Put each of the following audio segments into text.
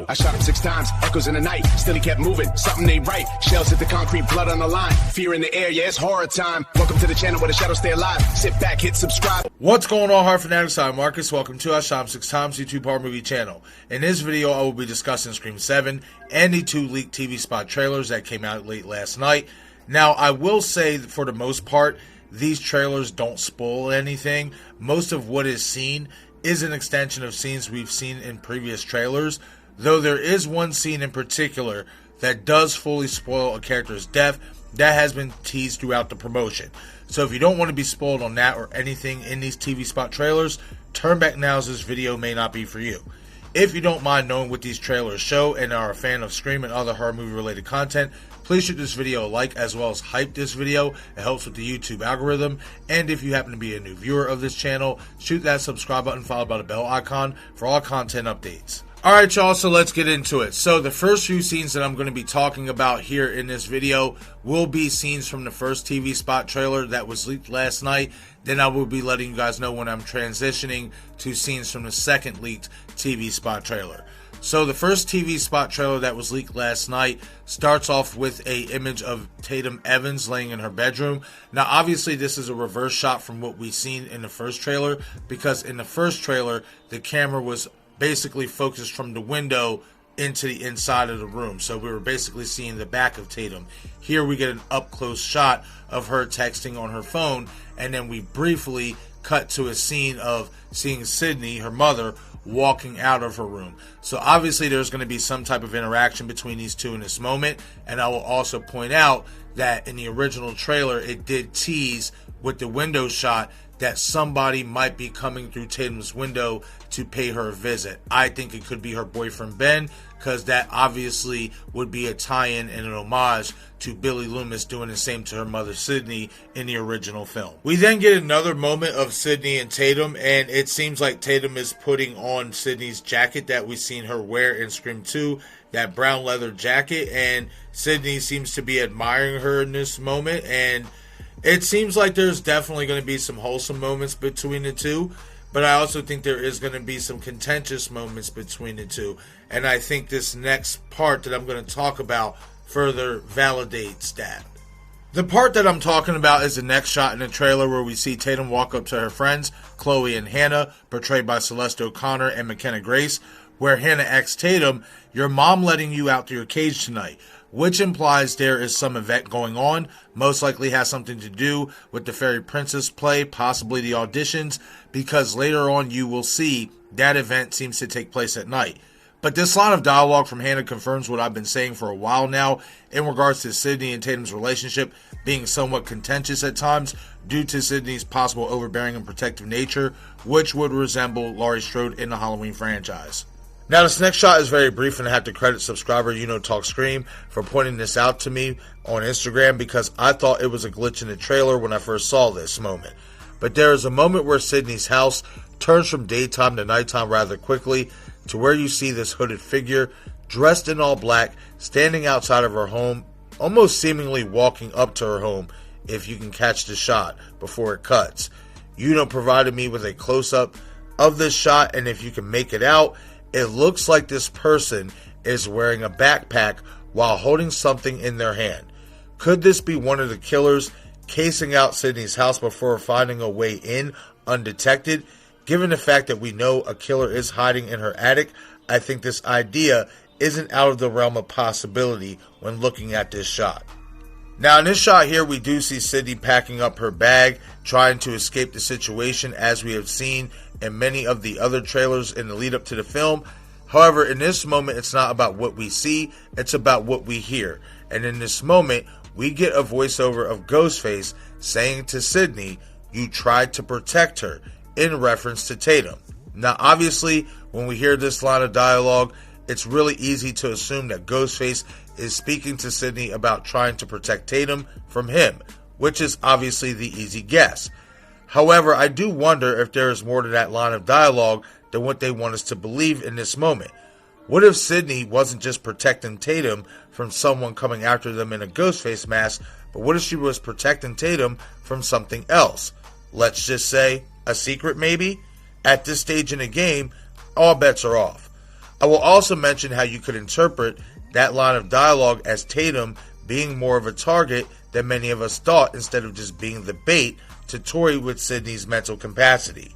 I shot him 6 times, echoes in the night. Still he kept moving, something ain't right. Shells hit the concrete, blood on the line. Fear in the air, yeah, it's horror time. Welcome to the channel where the shadows stay alive. Sit back, hit subscribe. What's going on, horror fanatics? I'm Marcus. Welcome to our Shot Him 6 Times YouTube horror movie channel. In this video, I will be discussing Scream 7 and the 2 leaked TV spot trailers that came out late last night. Now, I will say that for the most part, these trailers don't spoil anything. Most of what is seen is an extension of scenes we've seen in previous trailers, though there is one scene in particular that does fully spoil a character's death that has been teased throughout the promotion. So if you don't want to be spoiled on that or anything in these TV spot trailers, turn back now as this video may not be for you. If you don't mind knowing what these trailers show and are a fan of Scream and other horror movie related content, please shoot this video a like as well as hype this video. It helps with the YouTube algorithm. And if you happen to be a new viewer of this channel, shoot that subscribe button followed by the bell icon for all content updates. Alright y'all, so let's get into it. So the first few scenes that I'm going to be talking about here in this video will be scenes from the first TV spot trailer that was leaked last night. Then I will be letting you guys know when I'm transitioning to scenes from the second leaked TV spot trailer. So the first TV spot trailer that was leaked last night starts off with a image of Tatum Evans laying in her bedroom. Now obviously this is a reverse shot from what we've seen in the first trailer, because in the first trailer the camera was basically focused from the window into the inside of the room. So we were basically seeing the back of Tatum. Here we get an up close shot of her texting on her phone, and then we briefly cut to a scene of seeing Sydney, her mother, walking out of her room. So obviously there's going to be some type of interaction between these two in this moment. And I will also point out that in the original trailer it did tease with the window shot that somebody might be coming through Tatum's window to pay her a visit. I think it could be her boyfriend Ben, because that obviously would be a tie-in and an homage to Billy Loomis doing the same to her mother Sydney in the original film. We then get another moment of Sydney and Tatum, and it seems like Tatum is putting on Sydney's jacket that we've seen her wear in Scream 2, that brown leather jacket, and Sydney seems to be admiring her in this moment, and it seems like there's definitely going to be some wholesome moments between the two, but I also think there is going to be some contentious moments between the two. And I think this next part that I'm going to talk about further validates that. The part that I'm talking about is the next shot in the trailer where we see Tatum walk up to her friends, Chloe and Hannah, portrayed by Celeste O'Connor and McKenna Grace, where Hannah asks Tatum, "Your mom letting you out to your cage tonight?" Which implies there is some event going on, most likely has something to do with the Fairy Princess play, possibly the auditions, because later on you will see that event seems to take place at night. But this line of dialogue from Hannah confirms what I've been saying for a while now in regards to Sydney and Tatum's relationship being somewhat contentious at times due to Sydney's possible overbearing and protective nature, which would resemble Laurie Strode in the Halloween franchise. Now this next shot is very brief, and I have to credit subscriber Talk Scream for pointing this out to me on Instagram, because I thought it was a glitch in the trailer when I first saw this moment. But there is a moment where Sydney's house turns from daytime to nighttime rather quickly, to where you see this hooded figure dressed in all black standing outside of her home, almost seemingly walking up to her home, if you can catch the shot before it cuts. Provided me with a close-up of this shot, and if you can make it out, it looks like this person is wearing a backpack while holding something in their hand. Could this be one of the killers casing out Sydney's house before finding a way in undetected? Given the fact that we know a killer is hiding in her attic, I think this idea isn't out of the realm of possibility when looking at this shot. Now in this shot here, we do see Sydney packing up her bag, trying to escape the situation, as we have seen in many of the other trailers in the lead up to the film. However, in this moment, it's not about what we see, it's about what we hear. And in this moment, we get a voiceover of Ghostface saying to Sydney, "You tried to protect her," in reference to Tatum. Now obviously, when we hear this line of dialogue, it's really easy to assume that Ghostface is speaking to Sydney about trying to protect Tatum from him, which is obviously the easy guess. However, I do wonder if there is more to that line of dialogue than what they want us to believe in this moment. What if Sydney wasn't just protecting Tatum from someone coming after them in a Ghostface mask, but what if she was protecting Tatum from something else? Let's just say a secret maybe? At this stage in the game, all bets are off. I will also mention how you could interpret that line of dialogue as Tatum being more of a target than many of us thought, instead of just being the bait to toy with Sydney's mental capacity.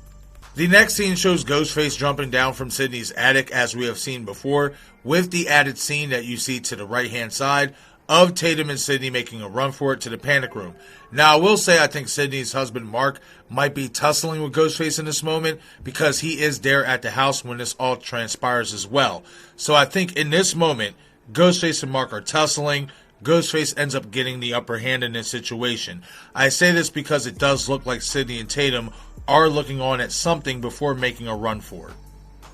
The next scene shows Ghostface jumping down from Sydney's attic, as we have seen before, with the added scene that you see to the right hand side of Tatum and Sydney making a run for it to the panic room. Now, I will say I think Sydney's husband Mark might be tussling with Ghostface in this moment, because he is there at the house when this all transpires as well. So I think in this moment, Ghostface and Mark are tussling. Ghostface ends up getting the upper hand in this situation. I say this because it does look like Sydney and Tatum are looking on at something before making a run for it.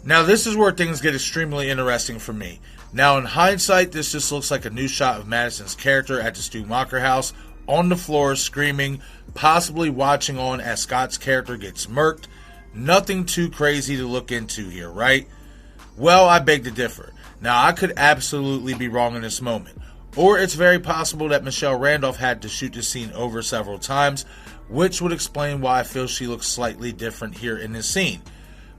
Now, this is where things get extremely interesting for me. Now, in hindsight, this just looks like a new shot of Madison's character at the Stu Macher house, on the floor, screaming, possibly watching on as Scott's character gets murked. Nothing too crazy to look into here, right? Well, I beg to differ. Now, I could absolutely be wrong in this moment. Or it's very possible that Michelle Randolph had to shoot the scene over several times, which would explain why I feel she looks slightly different here in this scene.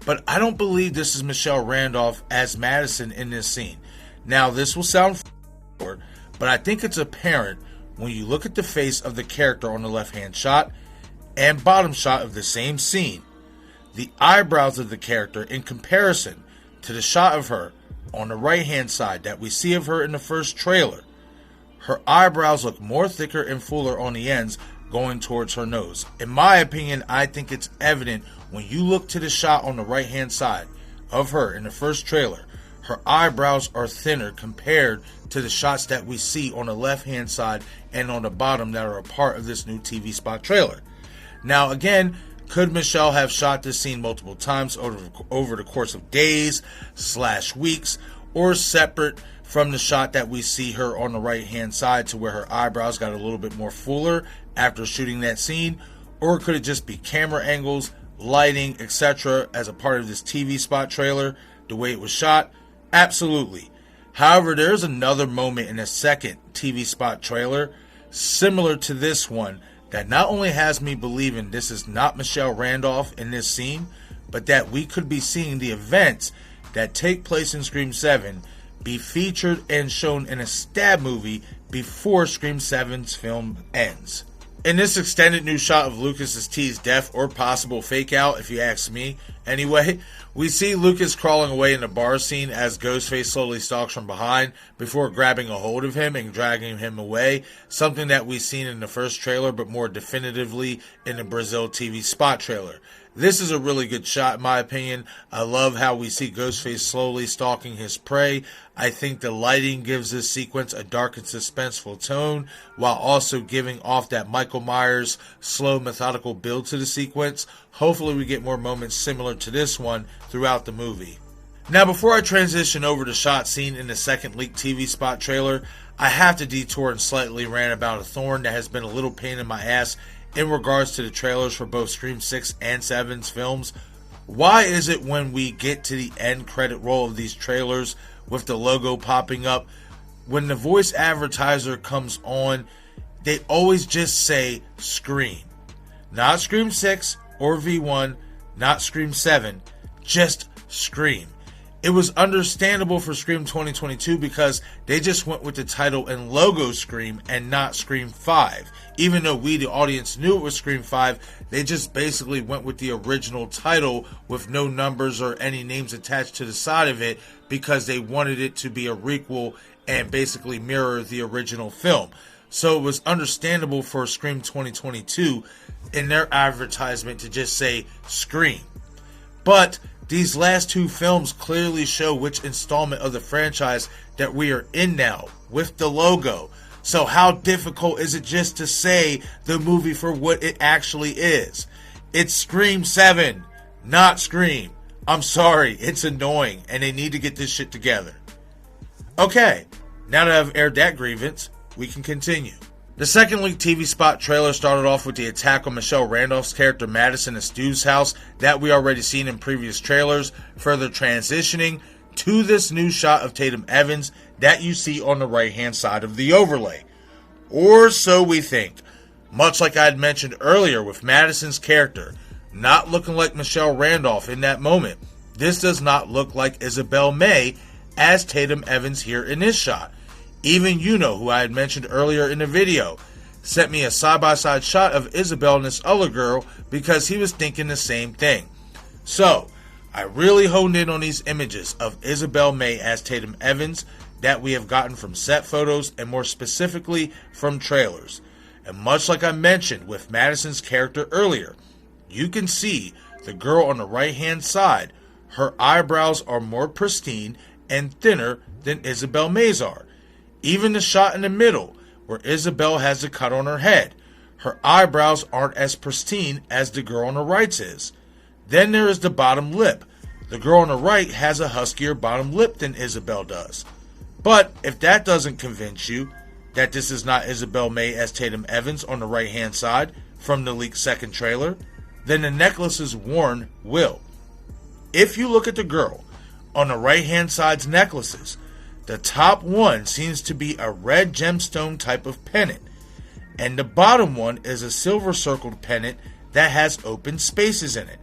But I don't believe this is Michelle Randolph as Madison in this scene. Now, this will sound but I think it's apparent when you look at the face of the character on the left-hand shot and bottom shot of the same scene. The eyebrows of the character in comparison to the shot of her on the right-hand side that we see of her in the first trailer. Her eyebrows look more thicker and fuller on the ends, going towards her nose. In my opinion, I think it's evident when you look to the shot on the right-hand side of her in the first trailer. Her eyebrows are thinner compared to the shots that we see on the left-hand side and on the bottom that are a part of this new TV spot trailer. Now, again, could Michelle have shot this scene multiple times over the course of days / weeks, or separate from the shot that we see her on the right-hand side to where her eyebrows got a little bit more fuller after shooting that scene? Or could it just be camera angles, lighting, etc. as a part of this TV spot trailer, the way it was shot? Absolutely. However, there's another moment in the second TV spot trailer, similar to this one, that not only has me believing this is not Michelle Randolph in this scene, but that we could be seeing the events that take place in Scream 7 be featured and shown in a stab movie before Scream 7's film ends. In this extended new shot of Lucas's teased death, or possible fake out if you ask me, anyway, we see Lucas crawling away in the bar scene as Ghostface slowly stalks from behind before grabbing a hold of him and dragging him away, something that we've seen in the first trailer but more definitively in the Brazil TV spot trailer. This is a really good shot in my opinion. I love how we see Ghostface slowly stalking his prey. I think the lighting gives this sequence a dark and suspenseful tone, while also giving off that Michael Myers slow methodical build to the sequence. Hopefully we get more moments similar to this one throughout the movie. Now, before I transition over to shot seen in the second leaked TV spot trailer, I have to detour and slightly rant about a thorn that has been a little pain in my ass in regards to the trailers for both Scream 6 and 7's films. Why is it when we get to the end credit roll of these trailers with the logo popping up, when the voice advertiser comes on, they always just say Scream? Not Scream 6 or V1, not Scream 7, just Scream. It was understandable for Scream 2022 because they just went with the title and logo Scream and not Scream 5. Even though we, the audience, knew it was Scream 5, they just basically went with the original title with no numbers or any names attached to the side of it because they wanted it to be a requel and basically mirror the original film. So it was understandable for Scream 2022 in their advertisement to just say Scream. But these last two films clearly show which installment of the franchise that we are in now with the logo. So how difficult is it just to say the movie for what it actually is? It's Scream 7, not Scream. I'm sorry, it's annoying, and they need to get this shit together. Okay, now that I've aired that grievance, we can continue. The second leaked TV spot trailer started off with the attack on Michelle Randolph's character Madison at Stu's house that we already seen in previous trailers, further transitioning to this new shot of Tatum Evans that you see on the right hand side of the overlay. Or so we think. Much like I had mentioned earlier with Madison's character not looking like Michelle Randolph in that moment, this does not look like Isabel May as Tatum Evans here in this shot. Even Yuno, who I had mentioned earlier in the video, sent me a side-by-side shot of Isabel and this other girl because he was thinking the same thing. So, I really honed in on these images of Isabel May as Tatum Evans that we have gotten from set photos and more specifically from trailers. And much like I mentioned with Madison's character earlier, you can see the girl on the right hand side, her eyebrows are more pristine and thinner than Isabel May's are. Even the shot in the middle where Isabel has the cut on her head, her eyebrows aren't as pristine as the girl on the right's is. Then there is the bottom lip. The girl on the right has a huskier bottom lip than Isabel does. But if that doesn't convince you that this is not Isabel May as Tatum Evans on the right hand side from the leaked second trailer, then the necklaces worn will. If you look at the girl on the right hand side's necklaces, the top one seems to be a red gemstone type of pennant, and the bottom one is a silver circled pennant that has open spaces in it.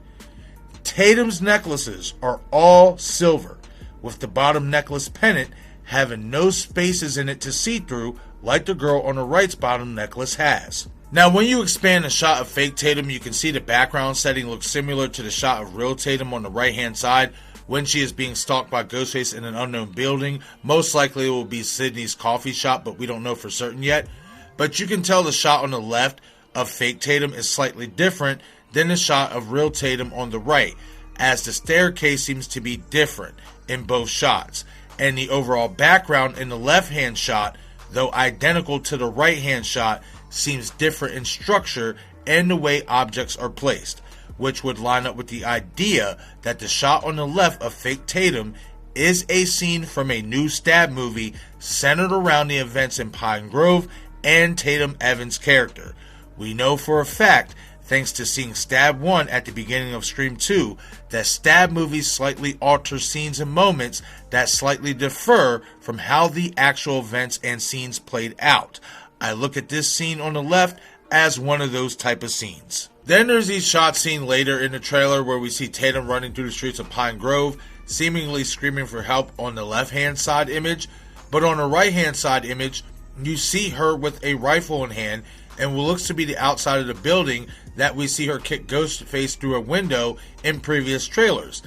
Tatum's necklaces are all silver, with the bottom necklace pennant having no spaces in it to see through like the girl on the right's bottom necklace has. Now when you expand the shot of fake Tatum, you can see the background setting looks similar to the shot of real Tatum on the right hand side when she is being stalked by Ghostface in an unknown building. Most likely it will be Sydney's coffee shop, but we don't know for certain yet. But you can tell the shot on the left of fake Tatum is slightly different than the shot of real Tatum on the right, as the staircase seems to be different in both shots, and the overall background in the left hand shot, though identical to the right hand shot, seems different in structure and the way objects are placed, which would line up with the idea that the shot on the left of fake Tatum is a scene from a new Stab movie centered around the events in Pine Grove and Tatum Evans' character. We know for a fact, thanks to seeing Stab 1 at the beginning of Scream 2, that Stab movies slightly alter scenes and moments that slightly differ from how the actual events and scenes played out. I look at this scene on the left as one of those type of scenes. Then there's the shot seen later in the trailer where we see Tatum running through the streets of Pine Grove, seemingly screaming for help on the left hand side image, but on the right hand side image, you see her with a rifle in hand and what looks to be the outside of the building that we see her kick Ghostface through a window in previous trailers.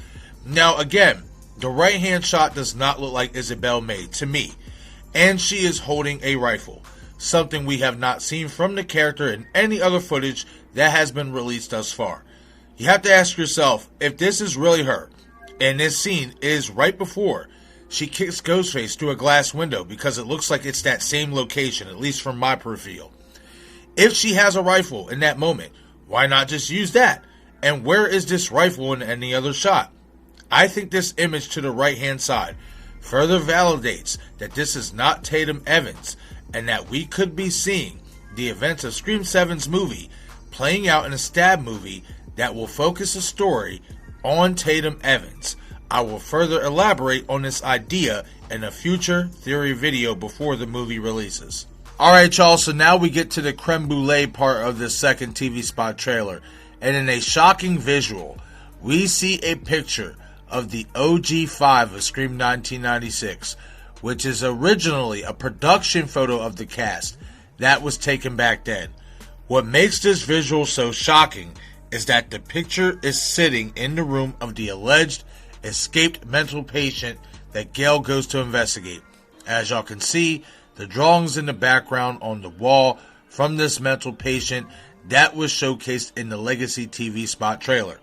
Now again, the right hand shot does not look like Isabel May to me, and she is holding a rifle, something we have not seen from the character in any other footage that has been released thus far. You have to ask yourself if this is really her, and this scene is right before she kicks Ghostface through a glass window, because it looks like it's that same location, at least from my peripheral. If she has a rifle in that moment, why not just use that? And where is this rifle in any other shot? I think this image to the right hand side further validates that this is not Tatum Evans, and that we could be seeing the events of Scream 7's movie playing out in a Stab movie that will focus a story on Tatum Evans. I will further elaborate on this idea in a future theory video before the movie releases. Alright y'all, so now we get to the creme brulee part of this second TV spot trailer, and in a shocking visual, we see a picture of the OG5 of Scream 1996, which is originally a production photo of the cast that was taken back then. What makes this visual so shocking is that the picture is sitting in the room of the alleged escaped mental patient that Gail goes to investigate. As y'all can see, the drawings in the background on the wall from this mental patient that was showcased in the Legacy TV spot trailer.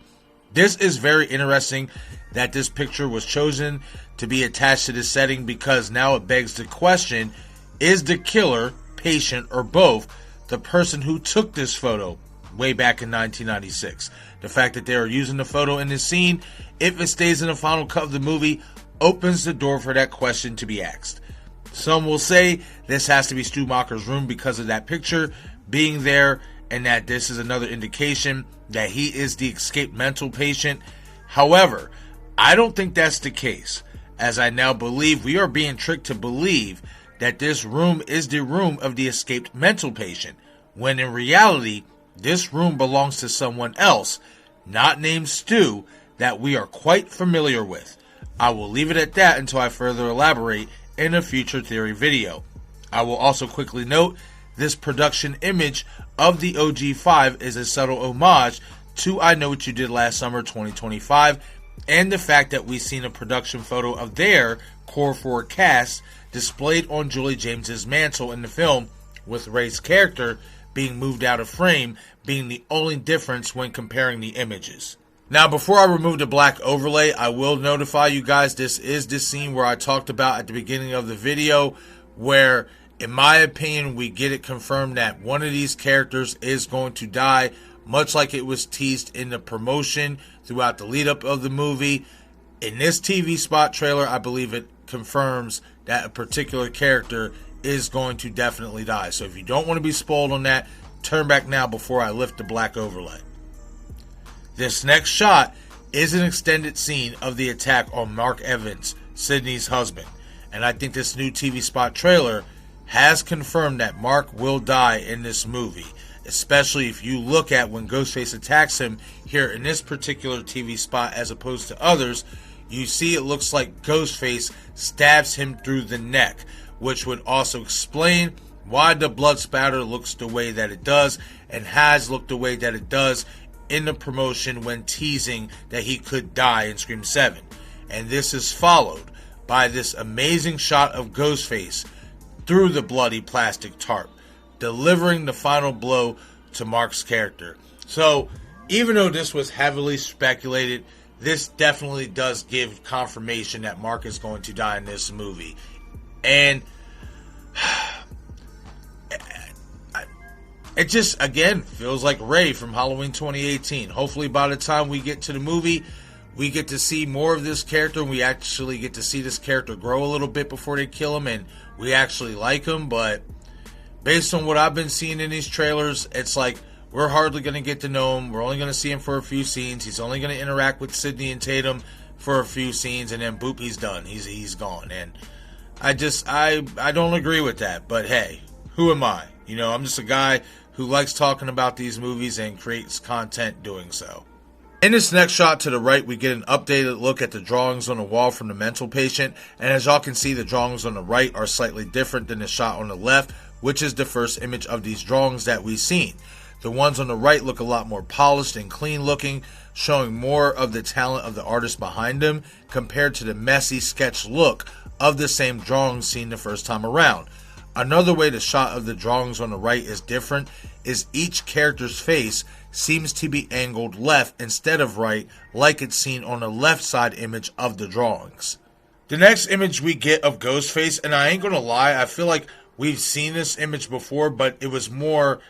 This is very interesting that this picture was chosen to be attached to this setting, because now it begs the question, is the killer, patient, or both the person who took this photo way back in 1996? The fact that they are using the photo in this scene, if it stays in the final cut of the movie, opens the door for that question to be asked. Some will say this has to be Stu Macher's room because of that picture being there, and that this is another indication that he is the escaped mental patient. However, I don't think that's the case, as I now believe we are being tricked to believe that this room is the room of the escaped mental patient, when in reality, this room belongs to someone else, not named Stu, that we are quite familiar with. I will leave it at that until I further elaborate in a future theory video. I will also quickly note this production image of the OG5 is a subtle homage to I Know What You Did Last Summer 2025, and the fact that we've seen a production photo of their Core 4 cast displayed on Julie James's mantle in the film, with Ray's character being moved out of frame being the only difference when comparing the images. Now, before I remove the black overlay, I will notify you guys this is the scene where I talked about at the beginning of the video, where, in my opinion, we get it confirmed that one of these characters is going to die, much like it was teased in the promotion throughout the lead up of the movie. In this TV spot trailer, I believe it confirms that a particular character is going to definitely die. So if you don't want to be spoiled on that, turn back now before I lift the black overlay. This next shot is an extended scene of the attack on Mark Evans, Sydney's husband. And I think this new TV spot trailer has confirmed that Mark will die in this movie. Especially if you look at when Ghostface attacks him here in this particular TV spot as opposed to others, you see it looks like Ghostface stabs him through the neck, which would also explain why the blood spatter looks the way that it does and has looked the way that it does in the promotion when teasing that he could die in Scream 7. And this is followed by this amazing shot of Ghostface through the bloody plastic tarp, delivering the final blow to Mark's character. So, even though this was heavily speculated, this definitely does give confirmation that Mark is going to die in this movie. And it just, again, feels like Ray from Halloween 2018. Hopefully by the time we get to the movie, we get to see more of this character, and we actually get to see this character grow a little bit before they kill him, and we actually like him. But based on what I've been seeing in these trailers, it's like we're hardly going to get to know him. We're only going to see him for a few scenes. He's only going to interact with Sydney and Tatum for a few scenes, and then boop, he's done. He's gone. And I don't agree with that. But hey, who am I? You know, I'm just a guy who likes talking about these movies and creates content doing so. In this next shot to the right, we get an updated look at the drawings on the wall from the mental patient, and as y'all can see, the drawings on the right are slightly different than the shot on the left, which is the first image of these drawings that we've seen. The ones on the right look a lot more polished and clean looking, showing more of the talent of the artist behind them compared to the messy sketch look of the same drawings seen the first time around. Another way the shot of the drawings on the right is different is each character's face seems to be angled left instead of right, like it's seen on the left side image of the drawings. The next image we get of Ghostface, and I ain't gonna lie, I feel like we've seen this image before, but it was more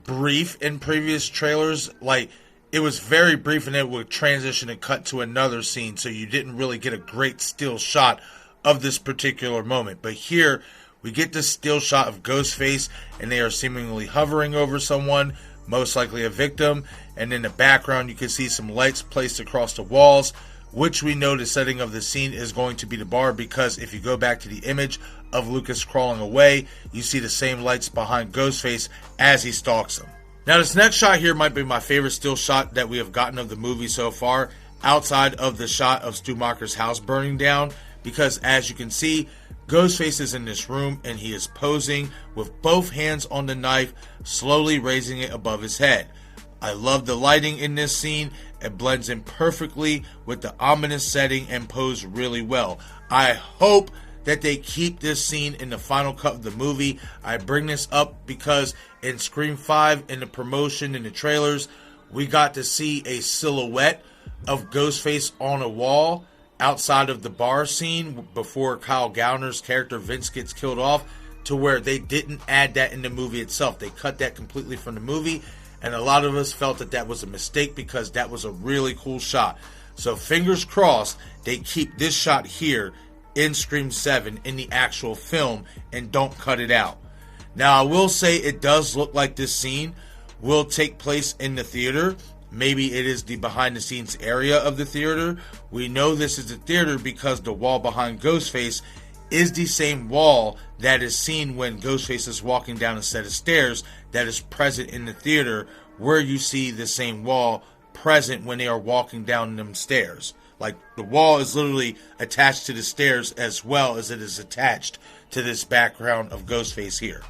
brief in previous trailers. Like, it was very brief and it would transition and cut to another scene, so you didn't really get a great still shot of this particular moment. But here, we get this still shot of Ghostface, and they are seemingly hovering over someone, most likely a victim, and in the background you can see some lights placed across the walls, which we know the setting of the scene is going to be the bar, because if you go back to the image of Lucas crawling away, you see the same lights behind Ghostface as he stalks him. Now this next shot here might be my favorite still shot that we have gotten of the movie so far, outside of the shot of Stu Macher's house burning down, because as you can see, Ghostface is in this room and he is posing with both hands on the knife, slowly raising it above his head. I love the lighting in this scene. It blends in perfectly with the ominous setting and pose really well. I hope that they keep this scene in the final cut of the movie. I bring this up because in Scream 5, in the promotion, in the trailers, we got to see a silhouette of Ghostface on a wall outside of the bar scene before Kyle Gallner's character Vince gets killed off, to where they didn't add that in the movie itself. They cut that completely from the movie, and a lot of us felt that that was a mistake because that was a really cool shot. So fingers crossed they keep this shot here in Scream 7 in the actual film and don't cut it out. Now I will say it does look like this scene will take place in the theater. Maybe it is the behind the scenes area of the theater. We know this is the theater because the wall behind Ghostface is the same wall that is seen when Ghostface is walking down a set of stairs that is present in the theater, where you see the same wall present when they are walking down them stairs. Like, the wall is literally attached to the stairs as well as it is attached to this background of Ghostface here.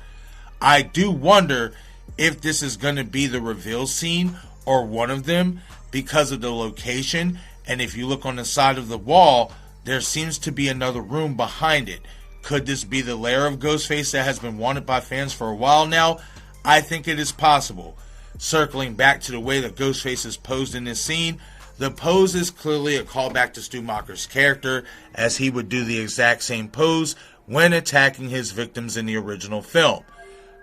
I do wonder if this is going to be the reveal scene or one of them because of the location. And if you look on the side of the wall, there seems to be another room behind it. Could this be the lair of Ghostface that has been wanted by fans for a while now? I think it is possible. Circling back to the way that Ghostface is posed in this scene, the pose is clearly a callback to Stu Macher's character, as he would do the exact same pose when attacking his victims in the original film.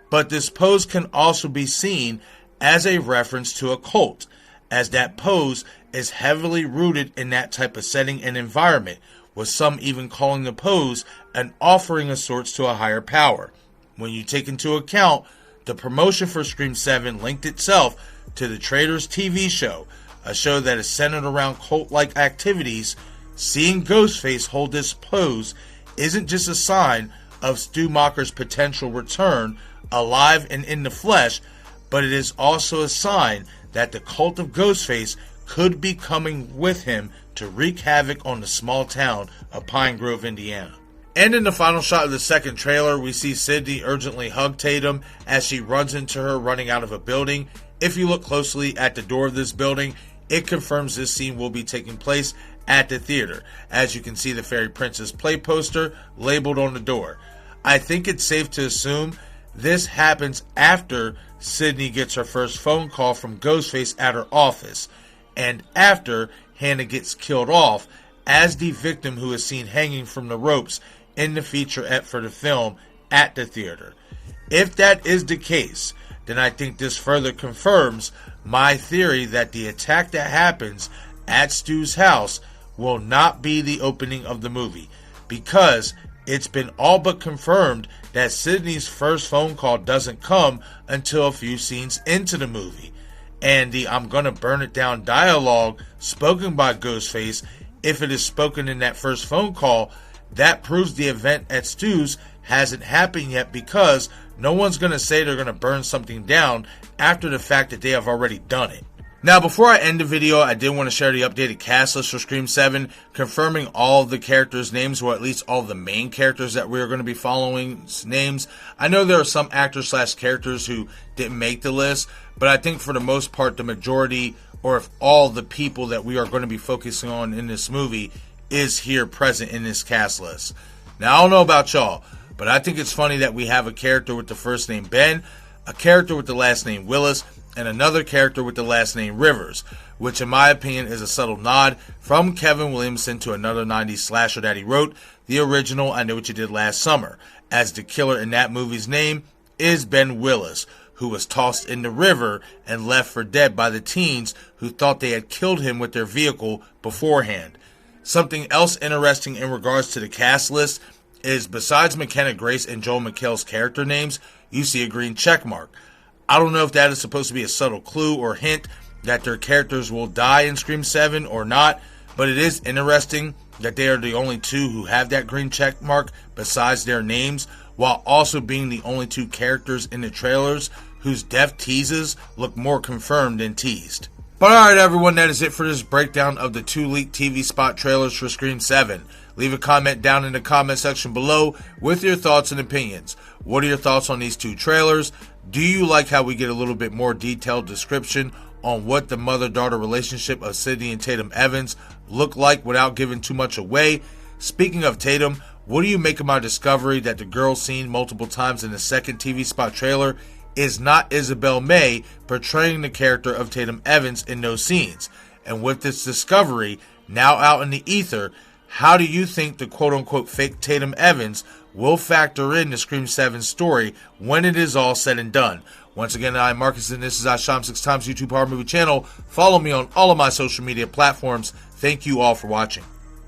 But this pose can also be seen as a reference to a cult, as that pose is heavily rooted in that type of setting and environment, with some even calling the pose an offering of sorts to a higher power. When you take into account the promotion for Scream 7 linked itself to the Traitors TV show, a show that is centered around cult-like activities, seeing Ghostface hold this pose isn't just a sign of Stu Macher's potential return, alive and in the flesh, but it is also a sign that the cult of Ghostface could be coming with him to wreak havoc on the small town of Pine Grove, Indiana. And in the final shot of the second trailer, we see Sydney urgently hug Tatum as she runs into her running out of a building. If you look closely at the door of this building, it confirms this scene will be taking place at the theater, as you can see the Fairy Princess play poster labeled on the door. I think it's safe to assume this happens after Sydney gets her first phone call from Ghostface at her office, and after Hannah gets killed off as the victim who is seen hanging from the ropes in the featurette for the film at the theater. If that is the case, then I think this further confirms my theory that the attack that happens at Stu's house will not be the opening of the movie, because it's been all but confirmed that Sydney's first phone call doesn't come until a few scenes into the movie. And the "I'm gonna burn it down" dialogue spoken by Ghostface, if it is spoken in that first phone call, that proves the event at Stu's hasn't happened yet, because no one's going to say they're going to burn something down after the fact that they have already done it. Now, before I end the video, I did want to share the updated cast list for Scream 7, confirming all of the characters' names, or at least all of the main characters that we're going to be following's names. I know there are some actors/characters who didn't make the list, but I think for the most part, the majority, or if all the people that we are going to be focusing on in this movie is here present in this cast list. Now, I don't know about y'all, but I think it's funny that we have a character with the first name Ben, a character with the last name Willis, and another character with the last name Rivers, which in my opinion is a subtle nod from Kevin Williamson to another 90s slasher that he wrote, the original I Know What You Did Last Summer, as the killer in that movie's name is Ben Willis, who was tossed in the river and left for dead by the teens who thought they had killed him with their vehicle beforehand. Something else interesting in regards to the cast list is, besides McKenna Grace and Joel McHale's character names, you see a green check mark. I don't know if that is supposed to be a subtle clue or hint that their characters will die in Scream 7 or not, but it is interesting that they are the only two who have that green check mark besides their names, while also being the only two characters in the trailers whose death teases look more confirmed than teased. But alright everyone, that is it for this breakdown of the 2 leaked TV spot trailers for Scream 7. Leave a comment down in the comment section below with your thoughts and opinions. What are your thoughts on these 2 trailers? Do you like how we get a little bit more detailed description on what the mother-daughter relationship of Sydney and Tatum Evans look like without giving too much away? Speaking of Tatum, what do you make of my discovery that the girl seen multiple times in the second TV spot trailer is not Isabel May portraying the character of Tatum Evans in those scenes? And with this discovery now out in the ether, how do you think the quote-unquote fake Tatum Evans will factor in the Scream 7 story when it is all said and done? Once again, I'm Marcus, and this is iSham 6 Times YouTube Horror Movie Channel. Follow me on all of my social media platforms. Thank you all for watching.